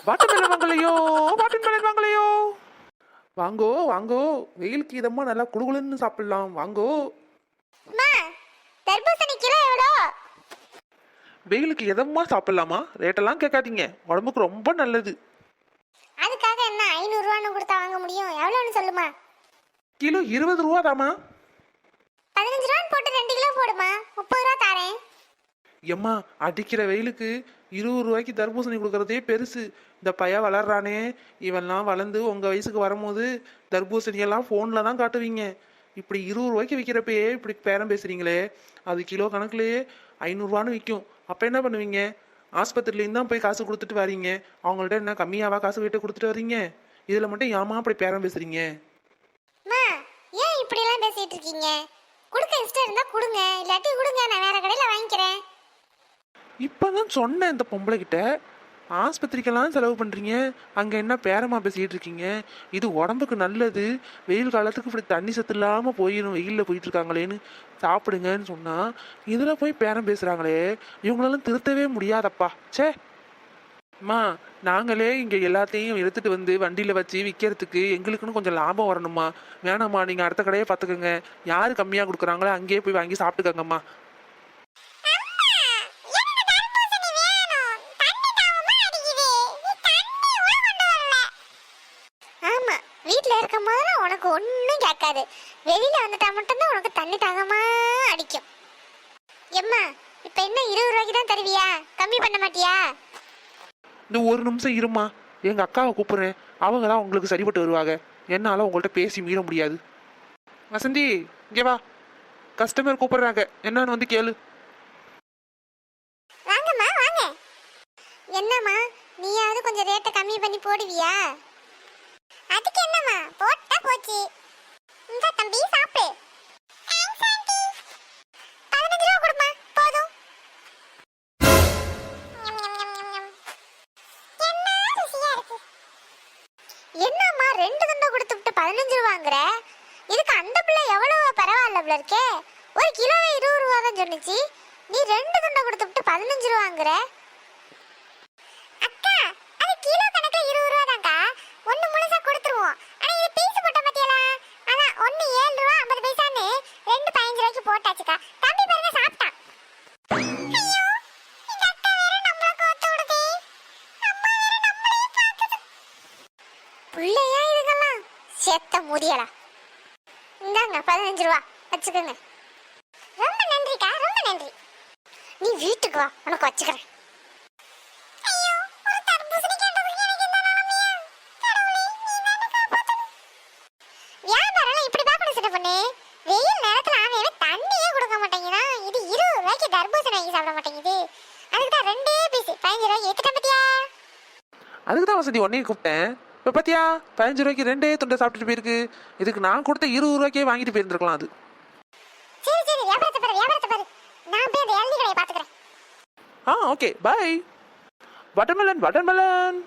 Watermelon வாங்கலையோ, watermelon வாங்கலையோ. வாங்கோ வாங்கோ, வெயிலுக்கு இதமா நல்லா குளுகுளுன்னு சாப்பிடலாம். வாங்கோ. தர்பூசணி கிலோ எவ்வளோ? வெயிலுக்கு எதமா சாப்பிடலாமா? ரேட்டெல்லாம் கேட்காதீங்க, உடம்புக்கு ரொம்ப நல்லது. அதுக்காக என்ன 500 ரூபான்னு கொடுத்தா வாங்க முடியும்? எவ்வளோன்னு சொல்லுமா? கிலோ 20 ரூபா தாமா. 15 ரூபான்னு போட்டு 2 கிலோ போடுமா, 30 ரூபா தாரேன். எம்மா, அடிக்கிற வெயிலுக்கு 20 ரூபாய்க்கு தர்பூசணி கொடுக்கறதே பெருசு. இந்த பையன் வளர்றானே, இவெல்லாம் வளர்ந்து உங்க வயசுக்கு வரும்போது தர்பூசணியெல்லாம் ஃபோனில் தான் காட்டுவீங்க. இப்படி 20 ரூபாய்க்கு விற்கிறப்பயே இப்படி பேரம் பேசுறீங்களே, அது கிலோ கணக்குலேயே 500 விற்கும். அப்போ என்ன பண்ணுவீங்க? ஆஸ்பத்திரிலேருந்து தான் போய் காசு கொடுத்துட்டு வரீங்க. அவங்கள்ட்ட என்ன கம்மியாவா காசு கேட்டு கொடுத்துட்டு வரீங்க? இதில் மட்டும் ஏமா அப்படி பேரம் பேசுறீங்க? ஏன் இப்படிலாம் பேசிட்டு இருக்கீங்க? கொடுக்க இஷ்டம் இருந்தா கொடுங்க, இல்லாட்டி கொடுங்க, நான் வேற கடையில் வாங்கிக்கிறேன். இப்போதான் சொன்னேன் இந்த பொம்பளை கிட்ட, ஆஸ்பத்திரிக்கெல்லாம் செலவு பண்ணுறீங்க, அங்கே என்ன பேரமா பேசிக்கிட்டு இருக்கீங்க? இது உடம்புக்கு நல்லது. வெயில் காலத்துக்கு இப்படி தண்ணி சத்து இல்லாமல் போயிடும், வெயிலில் போயிட்டு இருக்காங்களேன்னு சாப்பிடுங்கன்னு சொன்னால் இதில் போய் பேரம் பேசுகிறாங்களே, இவங்களெல்லாம் திருத்தவே முடியாதப்பா. சே அம்மா, நாங்களே இங்கே எல்லாத்தையும் எடுத்துகிட்டு வந்து வண்டியில் வச்சு விற்கிறதுக்கு எங்களுக்குன்னு கொஞ்சம் லாபம் வரணுமா? வேணாம்மா, நீங்கள் அடுத்த கடையை பார்த்துக்கோங்க. யார் கம்மியாக கொடுக்குறாங்களோ அங்கேயே போய் வாங்கி சாப்பிட்டுக்கங்கம்மா. உனக்கு ஒன்றும் கேட்காது, வெளியில வந்துட்டா மட்டும்தான் உனக்கு தண்ணி தாகமா அடிக்கும். எம்மா, இப்ப என்ன 20 ரூபாய்க்கு தான் தருவியா? கம்மி பண்ண மாட்டியா? இந்த ஒரு நிமிஷம் இருமா, எங்கள் அக்காவை கூப்பிட்றேன். அவங்க தான் உங்களுக்கு சரிப்பட்டு வருவாங்க. என்னால் உங்கள்கிட்ட பேசி மீற முடியாது. வசந்தி, இங்கே வா, கஸ்டமர் கூப்பிடுறாங்க, என்னன்னு வந்து கேளு. வாங்கம்மா வாங்க. என்னம்மா, நீயாவது கொஞ்சம் ரேட்டை கம்மி பண்ணி போடுவியா? அதுக்கு என்னம்மா, போட்டா போச்சு. இந்த தம்பி சாப்பிடு. 15 ரூபா கொடுமா, போதும். என்ன ருசியா இருக்கு. என்னம்மா 2 துண்டை கொடுத்துட்டு 15 ரூபாங்கிற? இதுக்கு அந்த பிள்ளை எவ்வளவு பரவாயில்ல பிள்ளை இருக்கே. ஒரு கிலோவே 20 ரூபா தான் சொன்னிச்சு, நீ 2 துண்டை கொடுத்துட்டு 15 ரூபாங்கிற? அக்கா, அது கிலோ கணக்குல 20 ரூபா தான்க்கா. ஒன்னு முழுசா கொடுத்துருவோம். ஆனா இது பீஸ் போட்ட பத்தியல, அதான் ஒன்னு 7 ரூபா 50 பைசான்னு 2 15 ரூபாய்க்கு போட்டாச்சுக்கா. தம்பி பாருங்க சாப்பிட்டான். ஐயோ, இந்த அக்கா வேற நம்மள கோத்து விடுதே. அம்மா வேற நம்மளையே பாக்குது. புள்ளையா இதுங்கலாம் செத்த முதியலா. இந்தாங்க 15 ரூபா வச்சுக்கோங்க. ரொம்ப நன்றிக்கா, ரொம்ப நன்றி. நீ வீட்டுக்கு வா, உனக்கு வச்சுக்கிறேன். வெயில் நேரத்துல அவன் தண்ணியே கொடுக்க மாட்டேங்கிறான். இது 20 ரூபாய்க்கு தர்பூசணி வாங்கி சாப்பிட மாட்டேங்குது. அதுக்கு தான் 2 பீஸ் 15 ரூபாய்க்கு ஏத்துட்டேன் பத்தியா? அதுக்கு தான் வசதி உன்னையும் கூப்பிட்டேன். இப்போ பார்த்தியா, 15 ரூபாய்க்கு 2 துண்டை சாப்பிட்டுட்டு போயிருக்கு. இதுக்கு நான் கொடுத்த 20 ரூபாய்க்கே வாங்கிட்டு போயிருந்துருக்கலாம். அது சரி சரி, வியாபாரத்தை பாரு. நான் போய் அந்த இளநீ கடையை பார்த்துக்கிறேன். ஓகே, பாய். வாட்டர்மெலன்.